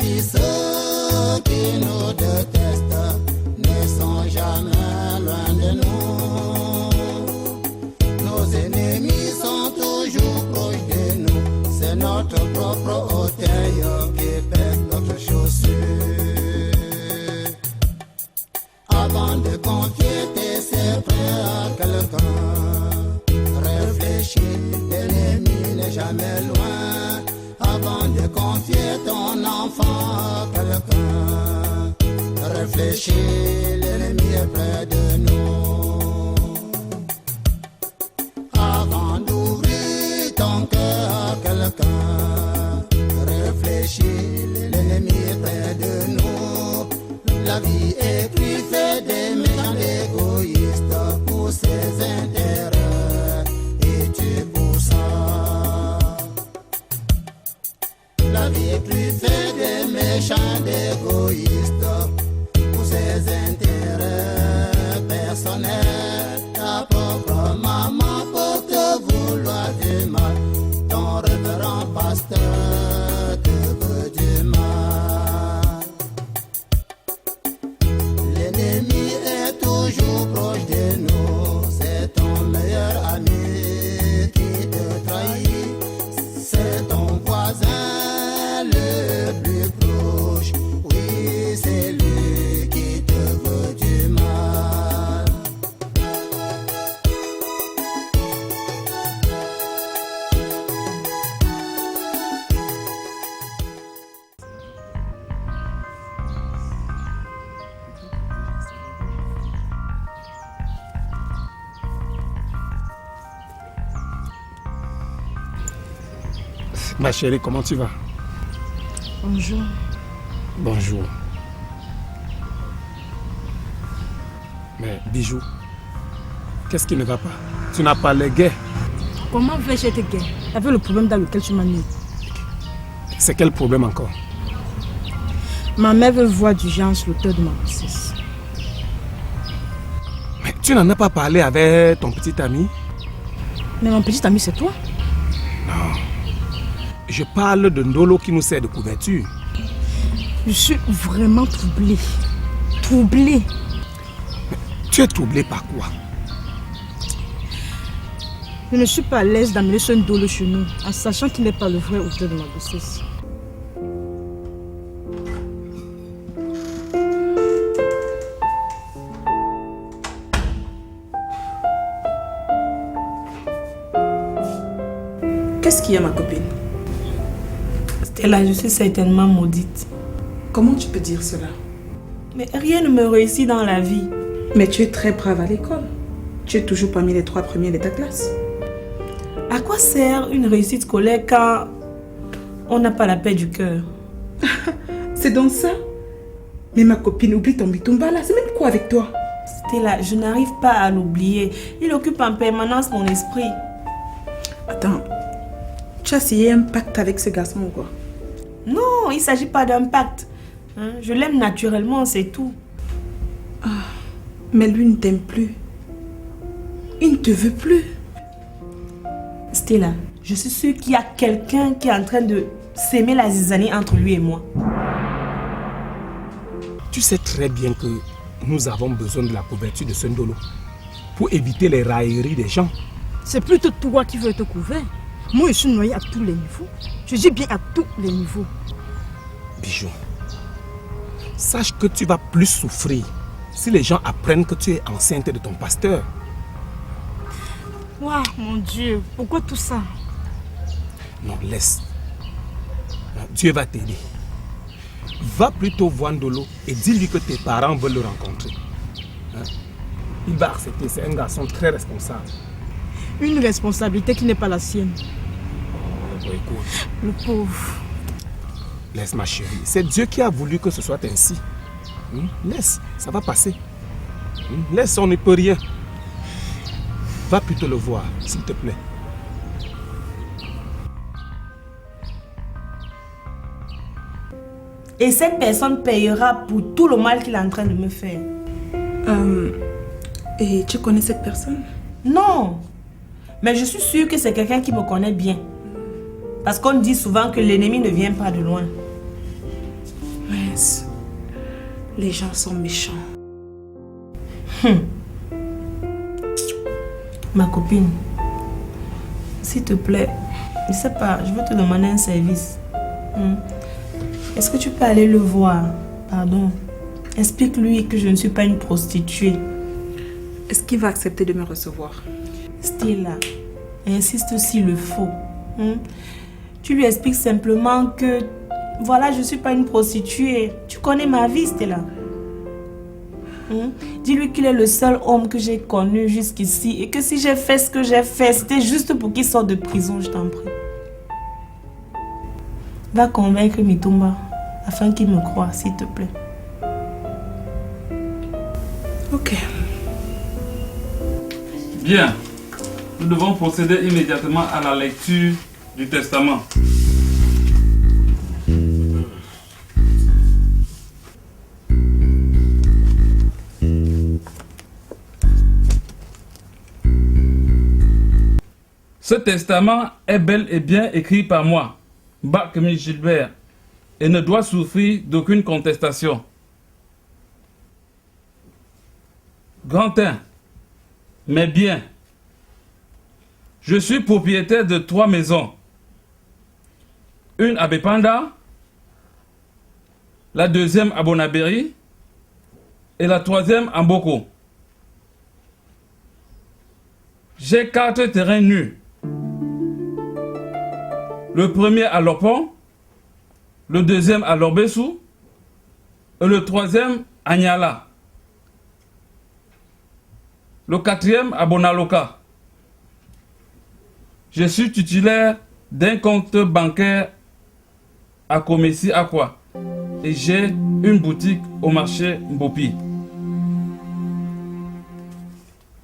vie, ceux qui nous détestent ne sont jamais loin de nous. Nos ennemis sont toujours proches de nous. C'est notre propre orteil qui pèse notre chaussure. Avant de confier tes secrets à quelqu'un, réfléchis, l'ennemi n'est jamais loin. Avant de confier ton enfant à quelqu'un, réfléchis, l'ennemi est près de nous. Avant d'ouvrir ton cœur à quelqu'un, réfléchis, l'ennemi est près de nous. La vie est truffée des méchants égoïstes pour ses intérêts, et tu pour ça. La vie est truffée des méchants égoïstes pour ses intérêts personnels. Ta propre maman peut te vouloir du mal, ton révérend pasteur te veut du mal. L'ennemi est toujours proche de nous, c'est ton meilleur ami qui te trahit, c'est ton voisin le plus proche, oui c'est lui qui te veut du mal. Ma chérie, comment tu vas? Bonjour. Bonjour. Mais Bijou, qu'est-ce qui ne va pas? Tu n'as pas les gays. Comment vais-je être gay avec le problème dans lequel tu m'as mis? C'est quel problème encore? Ma mère veut voir d'urgence l'auteur de ma grossesse. Mais tu n'en as pas parlé avec ton petit ami? Mais mon petit ami, c'est toi? Non. Je parle de Ndolo qui nous sert de couverture. Je suis vraiment troublée. Troublée. Tu es troublée par quoi? Je ne suis pas à l'aise d'amener ce Ndolo chez nous, en sachant qu'il n'est pas le vrai auteur de ma grossesse. Qu'est-ce qu'il y a, ma copine? Stella, je suis certainement maudite. Comment tu peux dire cela? Mais rien ne me réussit dans la vie. Mais tu es très brave à l'école. Tu es toujours parmi les 3 premiers de ta classe. À quoi sert une réussite scolaire quand on n'a pas la paix du cœur? C'est donc ça? Mais ma copine, oublie ton bitumba là. C'est même quoi avec toi? Stella, je n'arrive pas à l'oublier. Il occupe en permanence mon esprit. Attends, tu as signé un pacte avec ce garçon ou quoi? Non, il ne s'agit pas d'un pacte. Je l'aime naturellement, c'est tout. Mais lui ne t'aime plus. Il ne te veut plus. Stella, je suis sûre qu'il y a quelqu'un qui est en train de s'aimer la zizanie entre lui et moi. Tu sais très bien que nous avons besoin de la couverture de ce Ndolo pour éviter les railleries des gens. C'est plutôt toi qui veux être couvert. Moi, je suis noyée à tous les niveaux. Je dis bien à tous les niveaux. Bijou, sache que tu vas plus souffrir si les gens apprennent que tu es enceinte de ton pasteur. Waouh, mon Dieu, pourquoi tout ça? Non, laisse. Dieu va t'aider. Va plutôt voir Ndolo et dis-lui que tes parents veulent le rencontrer. Il va accepter, c'est un garçon très responsable. Une responsabilité qui n'est pas la sienne. Écoute, Le pauvre. laisse ma chérie, c'est Dieu qui a voulu que ce soit ainsi. Laisse, ça va passer. Laisse, on ne peut rien. Va plutôt le voir, s'il te plaît. Et cette personne payera pour tout le mal qu'il est en train de me faire. Et tu connais cette personne? Non, mais je suis sûre que c'est quelqu'un qui me connaît bien. Parce qu'on dit souvent que l'ennemi ne vient pas de loin. Mince. Les gens sont méchants. Ma copine, s'il te plaît, je sais pas, je veux te demander un service. Est-ce que tu peux aller le voir? Pardon. Explique-lui que je ne suis pas une prostituée. Est-ce qu'il va accepter de me recevoir? Stella, insiste s'il le faut. Tu lui expliques simplement que, voilà, je ne suis pas une prostituée. Tu connais ma vie, Stella. Dis-lui qu'il est le seul homme que j'ai connu jusqu'ici et que si j'ai fait ce que j'ai fait, c'était juste pour qu'il sorte de prison, je t'en prie. Va convaincre Mitumba afin qu'il me croie, s'il te plaît. Ok. Bien. Nous devons procéder immédiatement à la lecture du testament. Ce testament est bel et bien écrit par moi, Bakemi Gilbert, et ne doit souffrir d'aucune contestation. Grand 1. Mes biens. Je suis propriétaire de 3 maisons. Une à Bepanda, la deuxième à Bonaberi et la troisième à Mboko. J'ai 4 terrains nus. Le premier à Lopon, le deuxième à Lorbesu et le troisième à Nyala. Le 4e à Bonaloka. Je suis titulaire d'un compte bancaire à Komessi Aqua et j'ai une boutique au marché Mbopi.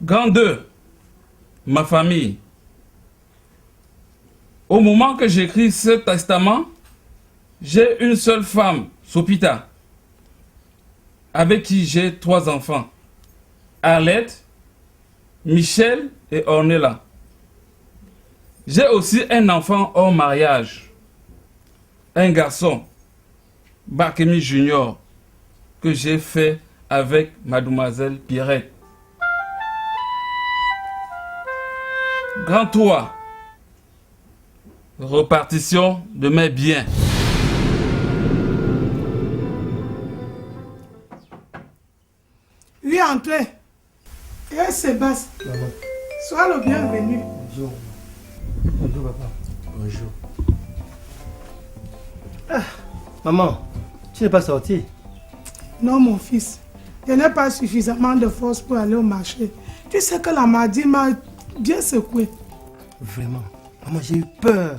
Grand 2, ma famille. Au moment que j'écris ce testament, j'ai une seule femme, Sopita, avec qui j'ai 3 enfants, Arlette, Michel et Ornella. J'ai aussi un enfant hors mariage, un garçon, Bakemi Junior, que j'ai fait avec mademoiselle Pierrette. Grand 3, repartition de mes biens. Oui, entrez. Et Sébastien, sois le bienvenu. Bonjour. Bonjour, papa. Bonjour. Ah, maman, tu n'es pas sortie? Non, mon fils, je n'ai pas suffisamment de force pour aller au marché. Tu sais que la maladie m'a bien secoué. Vraiment? Maman, j'ai eu peur.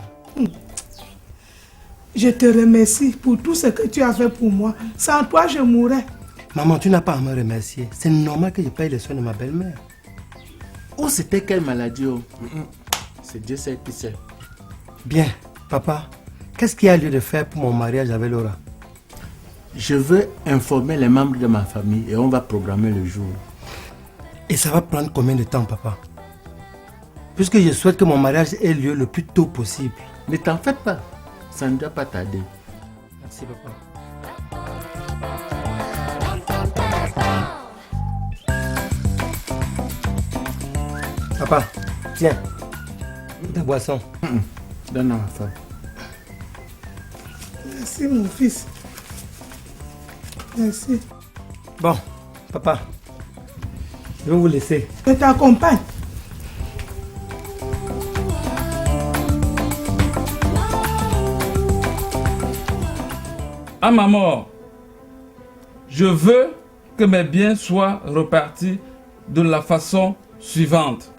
Je te remercie pour tout ce que tu as fait pour moi. Sans toi, je mourrais. Maman, tu n'as pas à me remercier. C'est normal que je paye les soins de ma belle-mère. Oh, c'était quelle maladie? C'est Dieu seul qui sait. Bien, papa, qu'est-ce qu'il y a lieu de faire pour mon mariage avec Laura? Je veux informer les membres de ma famille et on va programmer le jour. Et ça va prendre combien de temps, papa? Puisque je souhaite que mon mariage ait lieu le plus tôt possible. Ne t'en fais pas, ça ne doit pas tarder. Merci, papa. Papa, tiens, ta boisson. Donne à ma femme. Merci, mon fils. Merci. Bon, papa, je vais vous laisser. Je t'accompagne. À ma mort, je veux que mes biens soient repartis de la façon suivante.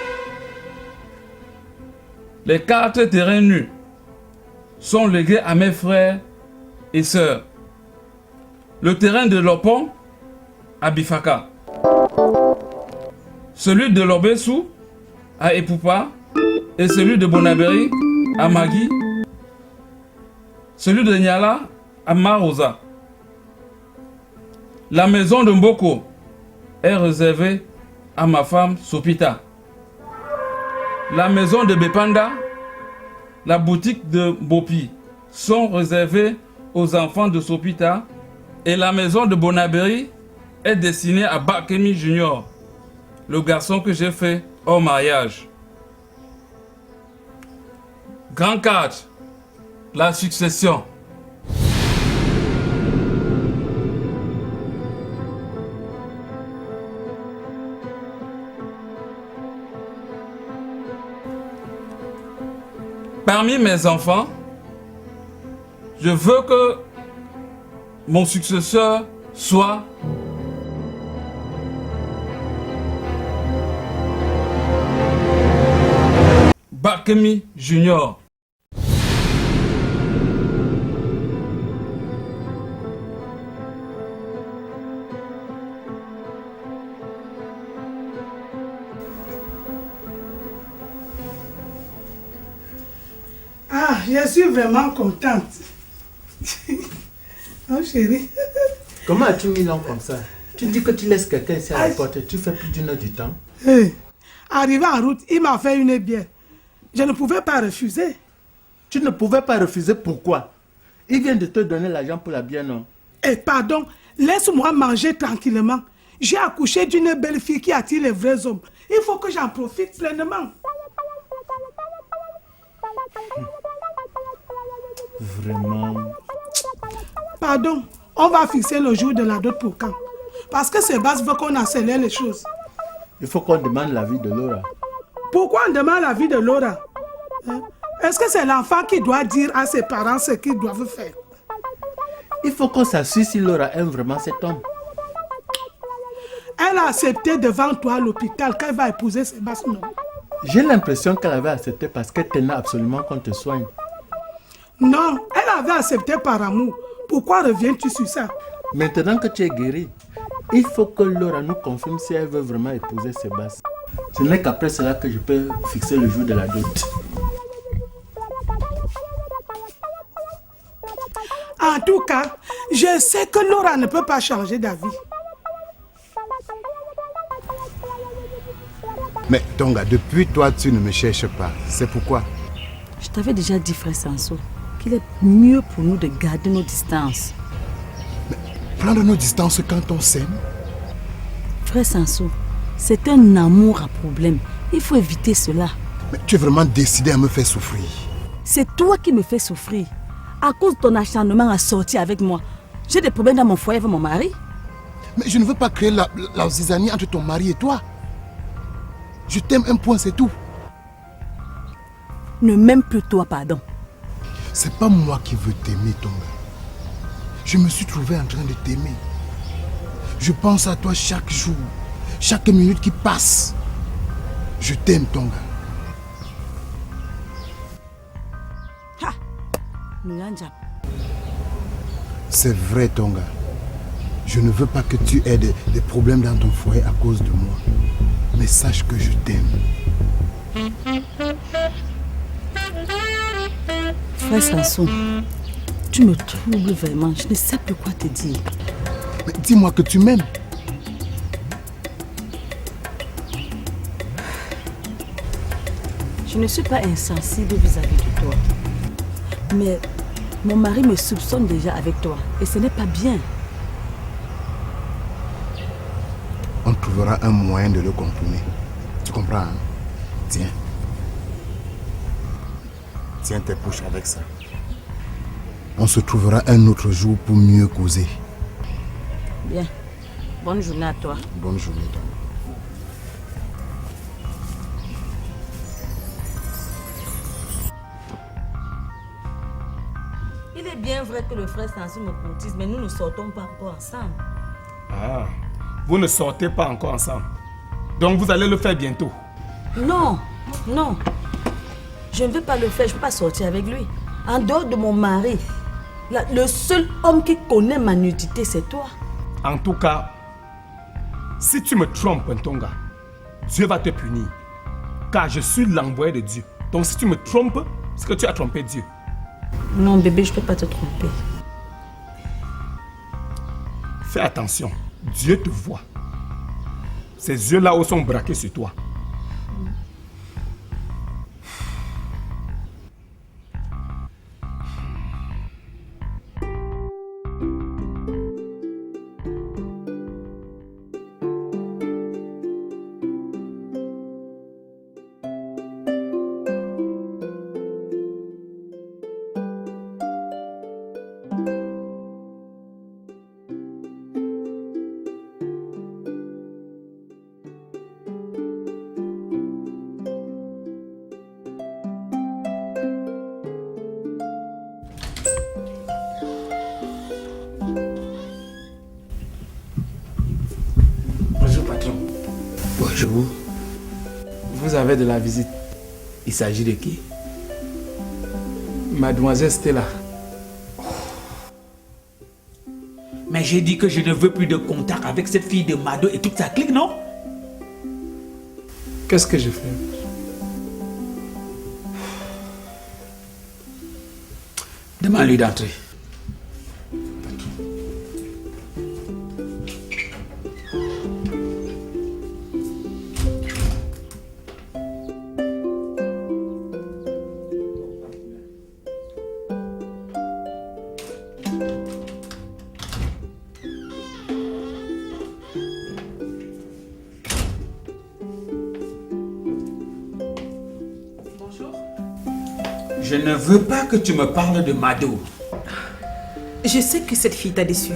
Les 4 terrains nus sont légués à mes frères et sœurs. Le terrain de Lopon à Bifaka. Celui de Lorbesu à Epupa et celui de Bonaberi à Magui. Celui de Nyala à Marosa. La maison de Mboko est réservée à ma femme Sopita. La maison de Bepanda, la boutique de Bopi sont réservées aux enfants de Sopita Et la maison de Bonaberry est destinée à Bakemi Junior, le garçon que j'ai fait au mariage. Grand 4, la succession. Parmi mes enfants, je veux que mon successeur soit Bakemi Junior. Ah, je suis vraiment contente. Oh chérie. Comment as-tu mis l'homme comme ça? Tu dis que tu laisses quelqu'un ici à la porte et tu fais plus d'une heure du temps. Hey. Arrivé en route, il m'a fait une bière. Je ne pouvais pas refuser. Tu ne pouvais pas refuser, pourquoi? Il vient de te donner l'argent pour la bière, non? Eh pardon, laisse-moi manger tranquillement. J'ai accouché d'une belle fille qui attire les vrais hommes. Il faut que j'en profite pleinement. Vraiment? Pardon, on va fixer le jour de la dot pour quand? Parce que Sébastien veut qu'on accélère les choses. Il faut qu'on demande l'avis de Laura. Pourquoi on demande l'avis de Laura? Hein? Est-ce que c'est l'enfant qui doit dire à ses parents ce qu'ils doivent faire? Il faut qu'on s'assure si Laura aime vraiment cet homme. Elle a accepté devant toi à l'hôpital qu'elle va épouser Sébastien. J'ai l'impression qu'elle avait accepté parce qu'elle tenait absolument qu'on te soigne. Non, elle avait accepté par amour. Pourquoi reviens-tu sur ça? Maintenant que tu es guéri, il faut que Laura nous confirme si elle veut vraiment épouser Sébastien. Ce n'est qu'après cela que je peux fixer le jour de la dot. En tout cas, je sais que Laura ne peut pas changer d'avis. Mais Tonga, depuis toi, tu ne me cherches pas. C'est pourquoi? Je t'avais déjà dit, frère Sanso, qu'il est mieux pour nous de garder nos distances. Mais prendre nos distances quand on s'aime? Frère Sanso, c'est un amour à problème. Il faut éviter cela. Mais tu es vraiment décidé à me faire souffrir. C'est toi qui me fais souffrir. À cause de ton acharnement à sortir avec moi. J'ai des problèmes dans mon foyer avec mon mari. Mais je ne veux pas créer la zizanie entre ton mari et toi. Je t'aime un point, c'est tout. Ne m'aime plus toi, pardon. C'est pas moi qui veux t'aimer, Tonga. Je me suis trouvé en train de t'aimer. Je pense à toi chaque jour, chaque minute qui passe. Je t'aime, Tonga. Ha! Nuyanja. C'est vrai, Tonga. Je ne veux pas que tu aies des problèmes dans ton foyer à cause de moi. Mais sache que je t'aime. Frère Sanson, tu me troubles vraiment. Je ne sais plus quoi te dire. Mais dis-moi que tu m'aimes. Je ne suis pas insensible vis-à-vis de toi. Mais mon mari me soupçonne déjà avec toi. Et ce n'est pas bien. On trouvera un moyen de le contourner. Tu comprends, hein? Tiens. Tiens tes poches avec ça. On se trouvera un autre jour pour mieux causer. Bien. Bonne journée à toi. Bonne journée, toi. Il est bien vrai que le frère Sanson me courtise, mais nous ne sortons pas encore ensemble. Ah, vous ne sortez pas encore ensemble. Donc vous allez le faire bientôt. Non, non. Je ne veux pas le faire, je ne peux pas sortir avec lui. En dehors de mon mari, le seul homme qui connaît ma nudité, c'est toi. En tout cas, si tu me trompes, Ntonga, Dieu va te punir. Car je suis l'envoyé de Dieu. Donc si tu me trompes, c'est que tu as trompé Dieu. Non, bébé, je ne peux pas te tromper. Fais attention, Dieu te voit. Ces yeux là-haut sont braqués sur toi. Bonjour. Vous avez de la visite. Il s'agit de qui? Mademoiselle Stella. Mais j'ai dit que je ne veux plus de contact avec cette fille de Mado et toute sa clique, non? Qu'est-ce que je fais? Demande-lui d'entrer. Je ne veux pas que tu me parles de Mado. Je sais que cette fille t'a déçu.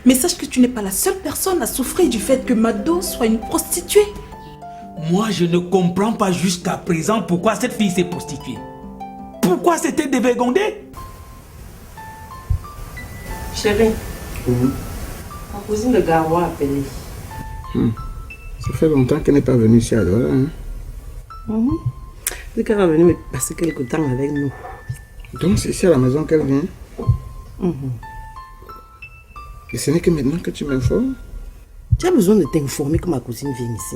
Mais sache que tu n'es pas la seule personne à souffrir du fait que Mado soit une prostituée. Moi, je ne comprends pas jusqu'à présent pourquoi cette fille s'est prostituée. Pourquoi c'était dévergondé? Chérie, ma cousine de Garoua a appelé. Ça fait longtemps qu'elle n'est pas venue ici à Douala. Elle est venue me passer quelque temps avec nous. Donc c'est ici à la maison qu'elle vient. Et ce n'est que maintenant que tu m'informes. Tu as besoin de t'informer que ma cousine vient ici.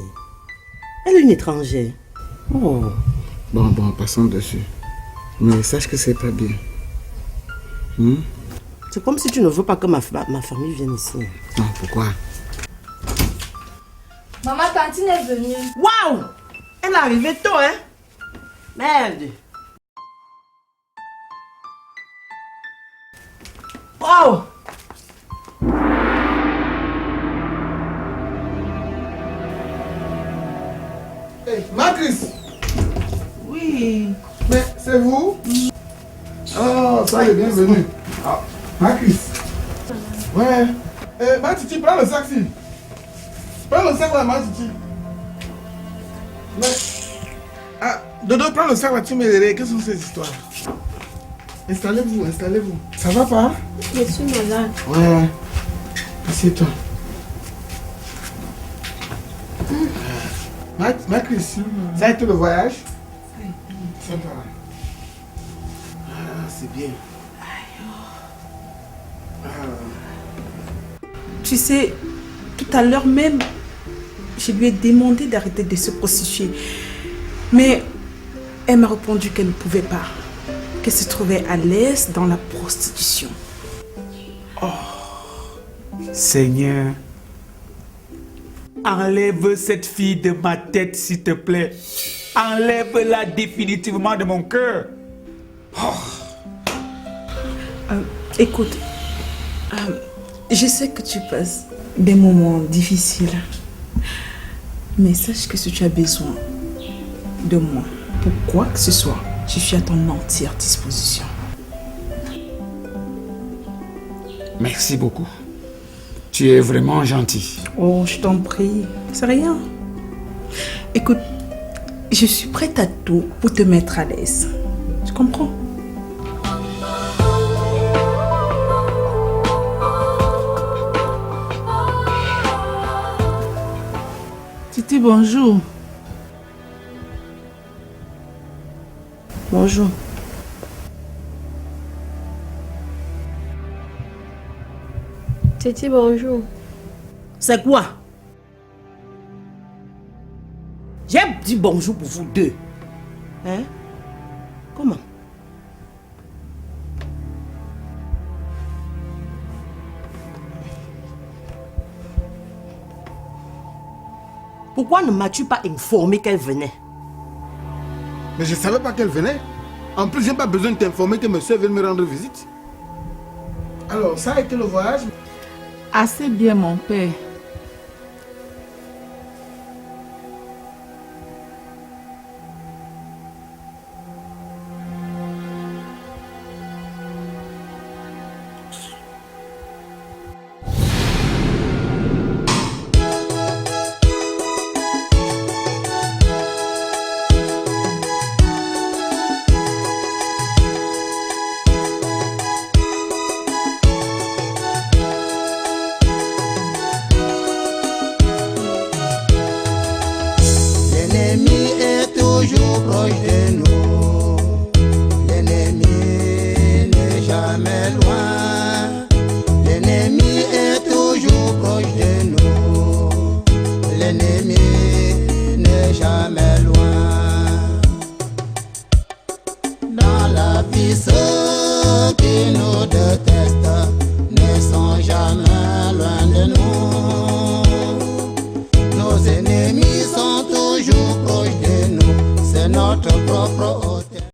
Elle est une étrangère. Bon, passons dessus. Mais sache que c'est pas bien. C'est comme si tu ne veux pas que ma famille vienne ici. Non, pourquoi? Maman, Tantine est venue. Waouh! Elle est arrivée tôt, hein? Merde! Wow! Hey, Marcus! Oui. Mais c'est vous? Oh, ça est bienvenue. Ah, Marcus. Ouais. Matiti, prends le sac, si. Prends le sac là, Matiti. Mais... Ah, Dodo, prends le sac là, tu m'aiderais. Quelles sont ces histoires? Installez-vous, installez-vous. Ça va pas? Je suis malade. Ouais. Assieds-toi. Marcus, ça a été le voyage? C'est pas. Ah, c'est bien. Tu sais, tout à l'heure même, je lui ai demandé d'arrêter de se prostituer. Mais elle m'a répondu qu'elle ne pouvait pas. Qu'elle se trouvait à l'aise dans la prostitution. Seigneur, enlève cette fille de ma tête, s'il te plaît. Enlève-la définitivement de mon cœur. Écoute, je sais que tu passes des moments difficiles. Mais sache que si tu as besoin de moi, pour quoi que ce soit, je suis à ton entière disposition. Merci beaucoup. Tu es vraiment gentil. Oh, je t'en prie. C'est rien. Écoute, je suis prête à tout pour te mettre à l'aise. Tu comprends? Titi, bonjour. Bonjour. Titi, bonjour. C'est quoi? J'ai dit bonjour pour vous deux. Hein? Comment? Pourquoi ne m'as-tu pas informé qu'elle venait? Mais je ne savais pas qu'elle venait. En plus, je n'ai pas besoin de t'informer que monsieur vient me rendre visite. Alors, ça a été le voyage? Assez bien, mon père. ennemi, ne jamais